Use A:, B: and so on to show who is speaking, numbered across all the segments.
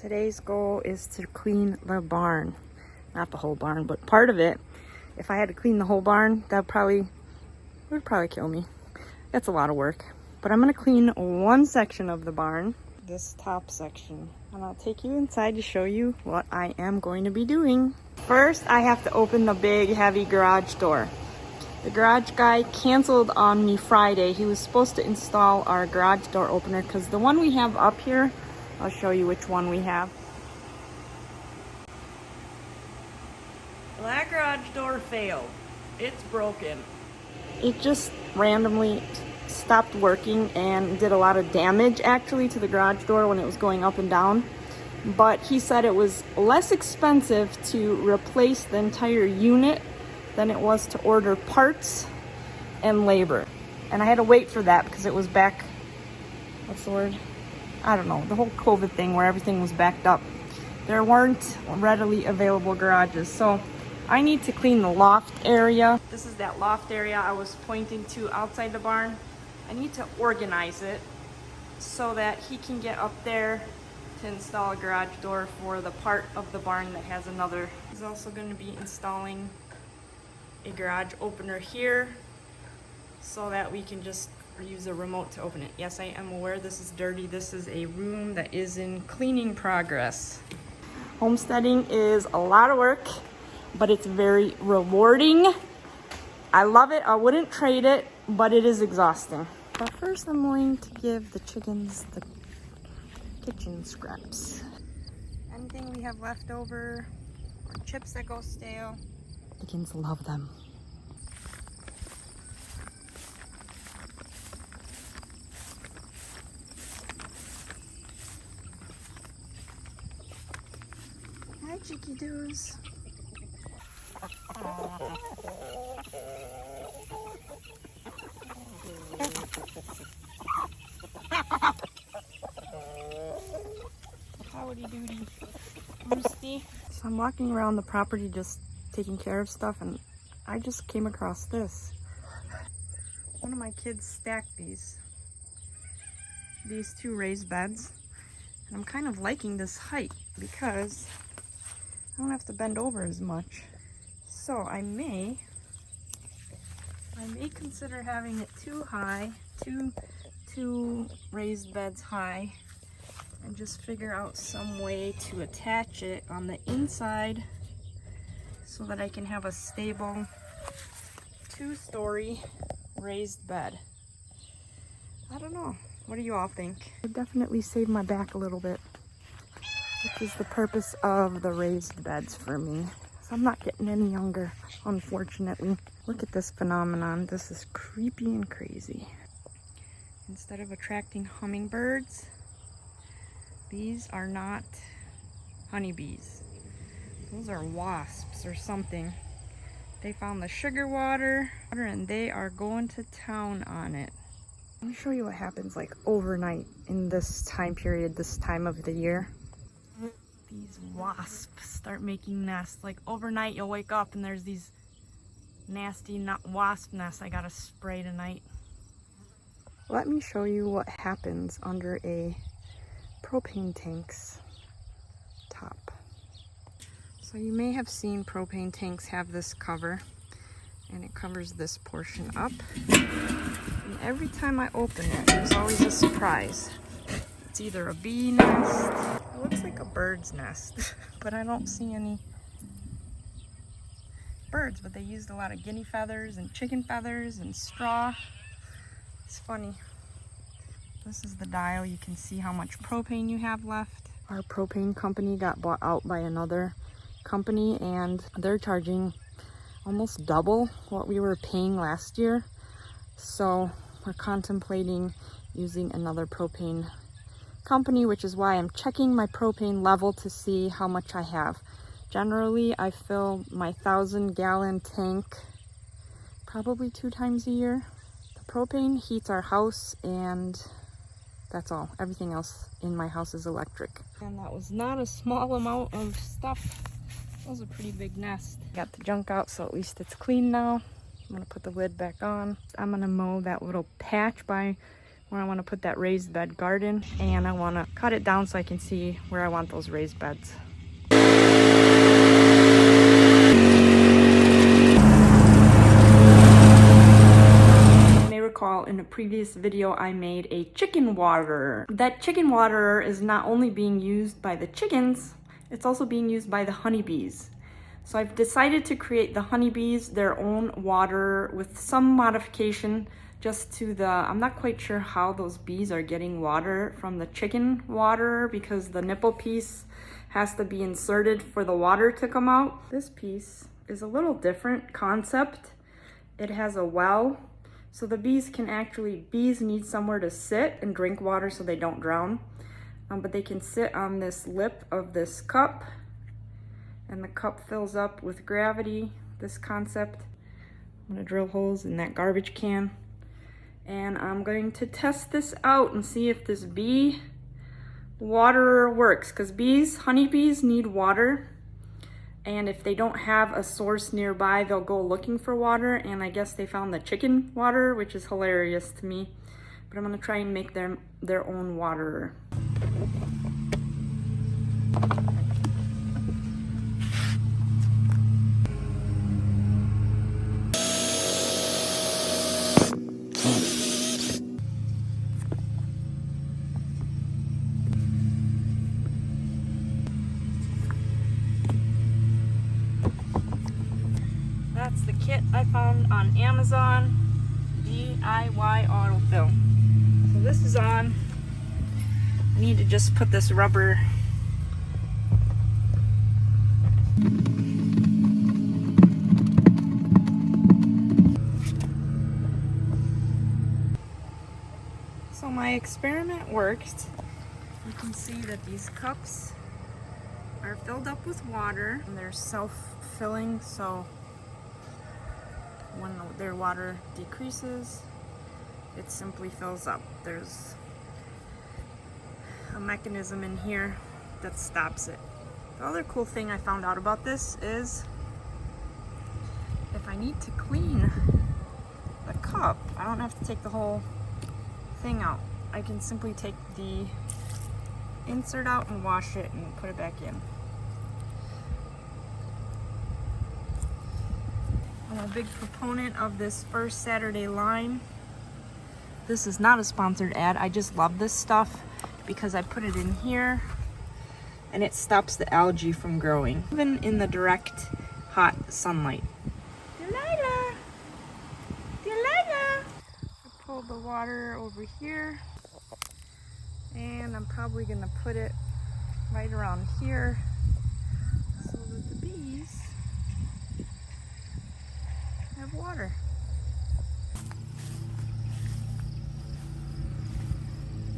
A: Today's goal is to clean the barn. Not the whole barn, but part of it. If I had to clean the whole barn, that would probably kill me. That's a lot of work. But I'm gonna clean one section of the barn, this top section. And I'll take you inside to show you what I am going to be doing. First, I have to open the big, heavy garage door. The garage guy canceled on me Friday. He was supposed to install our garage door opener because the one we have up here, I'll show you which one we have. That garage door failed. It's broken. It just randomly stopped working and did a lot of damage actually to the garage door when it was going up and down. But he said it was less expensive to replace the entire unit than it was to order parts and labor. And I had to wait for that because it was back, what's the word? I don't know, the whole COVID thing where everything was backed up. There weren't readily available garages. So I need to clean the loft area. This is that loft area I was pointing to outside the barn. I need to organize it so that he can get up there to install a garage door for the part of the barn that has another. He's also going to be installing a garage opener here so that we can just use a remote to open it. Yes, I am aware this is dirty. This is a room that is in cleaning progress. Homesteading is a lot of work, but it's very rewarding. I love it. I wouldn't trade it, but it is exhausting. But first I'm going to give the chickens the kitchen scraps. Anything we have left over, or chips that go stale, chickens love them. Hi, Chicky Doos. Howdy doody, Roosty. So I'm walking around the property just taking care of stuff, and I just came across this. One of my kids stacked these two raised beds, and I'm kind of liking this height because I don't have to bend over as much. So I may consider having it too high, two raised beds high, and just figure out some way to attach it on the inside so that I can have a stable 2-story raised bed. I don't know. What do you all think? It definitely saved my back a little bit, which is the purpose of the raised beds for me. So I'm not getting any younger, unfortunately. Look at this phenomenon. This is creepy and crazy. Instead of attracting hummingbirds, these are not honeybees. Those are wasps or something. They found the sugar water and they are going to town on it. Let me show you what happens like overnight in this time period, this time of the year. These wasps start making nests. Like overnight you'll wake up and there's these nasty wasp nests I gotta spray tonight. Let me show you what happens under a propane tank's top. So you may have seen propane tanks have this cover, and it covers this portion up. And every time I open it, there's always a surprise. It's either a bee nest, it looks like a bird's nest, but I don't see any birds, but they used a lot of guinea feathers and chicken feathers and straw. It's funny. This is the dial. You can see how much propane you have left. Our propane company got bought out by another company, and they're charging almost double what we were paying last year. So we're contemplating using another propane company, which is why I'm checking my propane level to see how much I have. Generally, I fill my 1,000-gallon tank probably 2 times a year. The propane heats our house, and that's all. Everything else in my house is electric. And that was not a small amount of stuff. That was a pretty big nest. Got the junk out, so at least it's clean now. I'm gonna put the lid back on. I'm gonna mow that little patch by where I want to put that raised bed garden, and I want to cut it down so I can see where I want those raised beds. You may recall in a previous video I made a chicken water. That chicken water is not only being used by the chickens, it's also being used by the honeybees. So I've decided to create the honeybees their own water with some modification just to the, I'm not quite sure how those bees are getting water from the chicken water because the nipple piece has to be inserted for the water to come out. This piece is a little different concept. It has a well, so the bees need somewhere to sit and drink water so they don't drown. But they can sit on this lip of this cup, and the cup fills up with gravity, this concept. I'm gonna drill holes in that garbage can, and I'm going to test this out and see if this bee water works, because honeybees need water, and if they don't have a source nearby, they'll go looking for water, and I guess they found the chicken water, which is hilarious to me. But I'm gonna try and make their own water. That's the kit I found on Amazon, DIY autofill. So this is on. I need to just put this rubber So my experiment worked. You can see that these cups are filled up with water and they're self-filling, so when their water decreases, it simply fills up. There's a mechanism in here that stops it. The other cool thing I found out about this is if I need to clean the cup, I don't have to take the whole thing out. I can simply take the insert out and wash it and put it back in. I'm a big proponent of this First Saturday line. This is not a sponsored ad. I just love this stuff because I put it in here and it stops the algae from growing, even in the direct hot sunlight. Delilah! Delilah! I pulled the water over here and I'm probably gonna put it right around here so that the bees have water.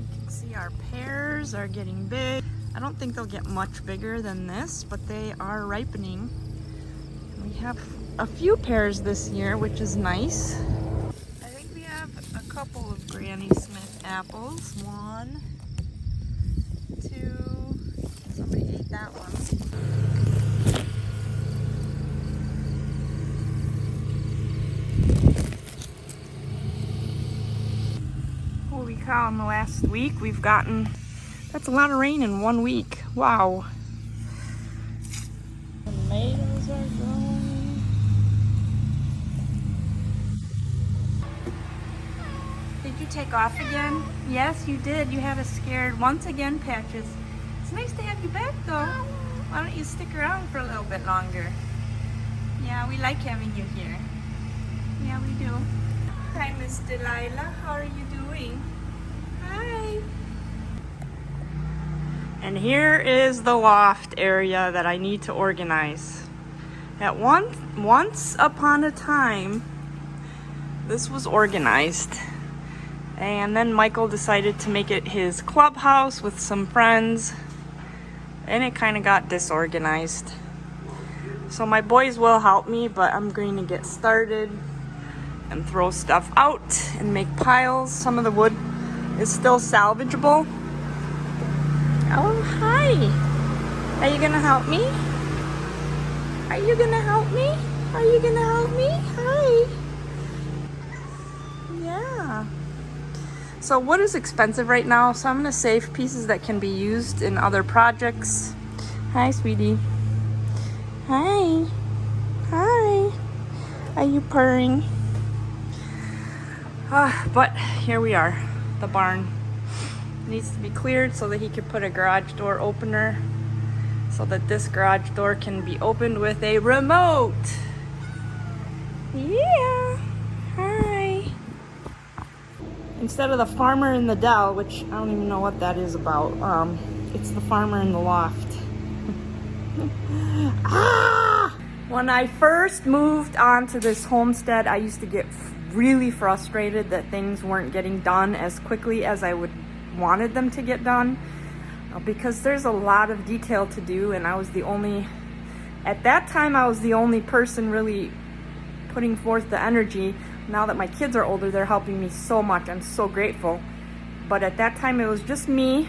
A: You can see our pears are getting big. I don't think they'll get much bigger than this, but they are ripening. We have a few pears this year, which is nice. I think we have a couple of Granny Smith apples. 1, 2, somebody ate that one. Holy cow, in the last week we've gotten, that's a lot of rain in 1 week. Wow. Tomatoes are growing. Did you take off again? Yes, you did. You have us scared once again, Patches. It's nice to have you back though. Why don't you stick around for a little bit longer? Yeah, we like having you here. Yeah, we do. Hi, Miss Delilah. How are you doing? Hi. And here is the loft area that I need to organize. Once upon a time, this was organized. And then Michael decided to make it his clubhouse with some friends. And it kind of got disorganized. So my boys will help me, but I'm going to get started and throw stuff out and make piles. Some of the wood is still salvageable. Oh, hi. Are you gonna help me? Are you gonna help me? Are you gonna help me? Hi. Yeah. So wood is expensive right now, so I'm gonna save pieces that can be used in other projects. Hi, sweetie. Hi. Hi. Are you purring? But here we are. The barn needs to be cleared so that he can put a garage door opener so that this garage door can be opened with a remote. Yeah. Hi. Instead of the farmer in the dell, which I don't even know what that is about, it's the farmer in the loft. Ah! When I first moved onto this homestead, I used to get really frustrated that things weren't getting done as quickly as I would wanted them to get done, because there's a lot of detail to do, and at that time I was the only person really putting forth the energy. Now that my kids are older, they're helping me so much. I'm so grateful. But at that time it was just me,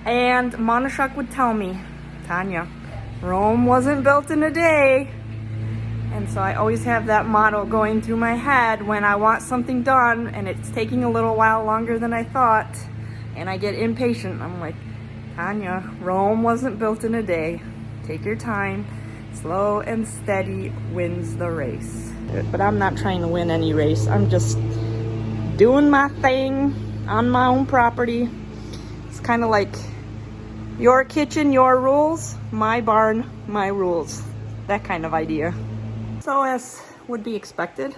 A: and Monashuk would tell me, Tanya, Rome wasn't built in a day. And so I always have that motto going through my head when I want something done and it's taking a little while longer than I thought, and I get impatient. I'm like, Tanya, Rome wasn't built in a day. Take your time. Slow and steady wins the race. But I'm not trying to win any race. I'm just doing my thing on my own property. It's kind of like your kitchen, your rules, my barn, my rules. That kind of idea. So as would be expected,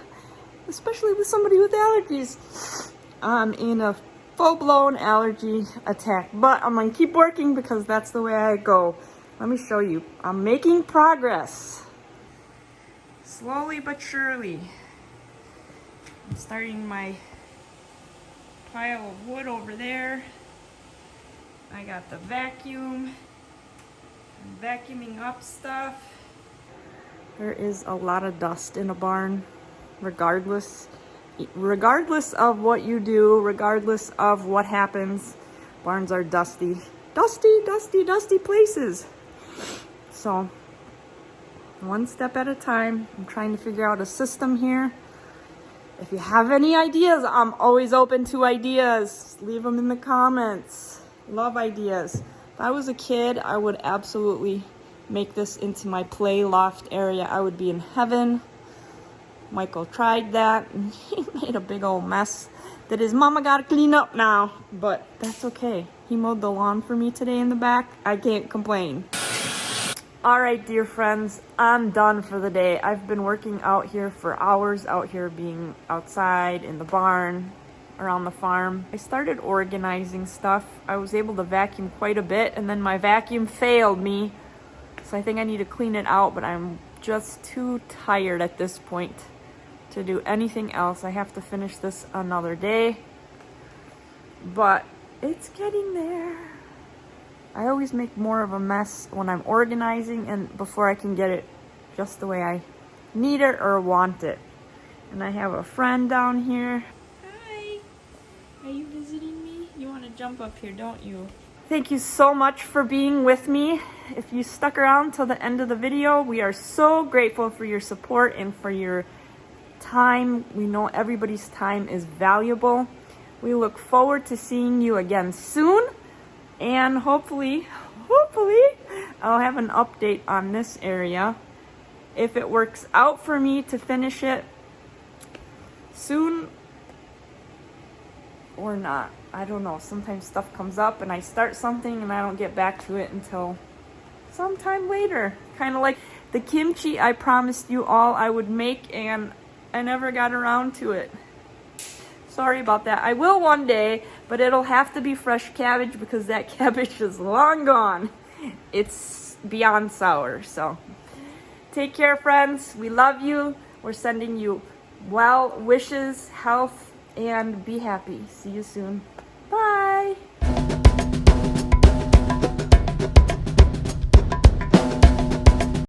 A: especially with somebody with allergies, I'm in a full-blown allergy attack. But I'm gonna keep working because that's the way I go. Let me show you. I'm making progress. Slowly but surely. I'm starting my pile of wood over there. I got the vacuum. I'm vacuuming up stuff. There is a lot of dust in a barn, regardless of what you do, regardless of what happens. Barns are dusty. Dusty places. So, one step at a time. I'm trying to figure out a system here. If you have any ideas, I'm always open to ideas. Leave them in the comments. Love ideas. If I was a kid, I would absolutely make this into my play loft area. I would be in heaven. Michael tried that and he made a big old mess that his mama gotta clean up now, but that's okay. He mowed the lawn for me today in the back. I can't complain. All right, dear friends, I'm done for the day. I've been working out here for hours, out here being outside in the barn, around the farm. I started organizing stuff. I was able to vacuum quite a bit, and then my vacuum failed me. So I think I need to clean it out, but I'm just too tired at this point to do anything else. I have to finish this another day, but it's getting there. I always make more of a mess when I'm organizing and before I can get it just the way I need it or want it. And I have a friend down here. Hi, are you visiting me? You want to jump up here, don't you? Thank you so much for being with me. If you stuck around till the end of the video, we are so grateful for your support and for your time. We know everybody's time is valuable. We look forward to seeing you again soon. And hopefully, I'll have an update on this area. If it works out for me to finish it soon or not. I don't know. Sometimes stuff comes up and I start something and I don't get back to it until sometime later. Kind of like the kimchi I promised you all I would make and I never got around to it. Sorry about that. I will one day, but it'll have to be fresh cabbage because that cabbage is long gone. It's beyond sour. So take care, friends. We love you. We're sending you well wishes, health, and be happy. See you soon.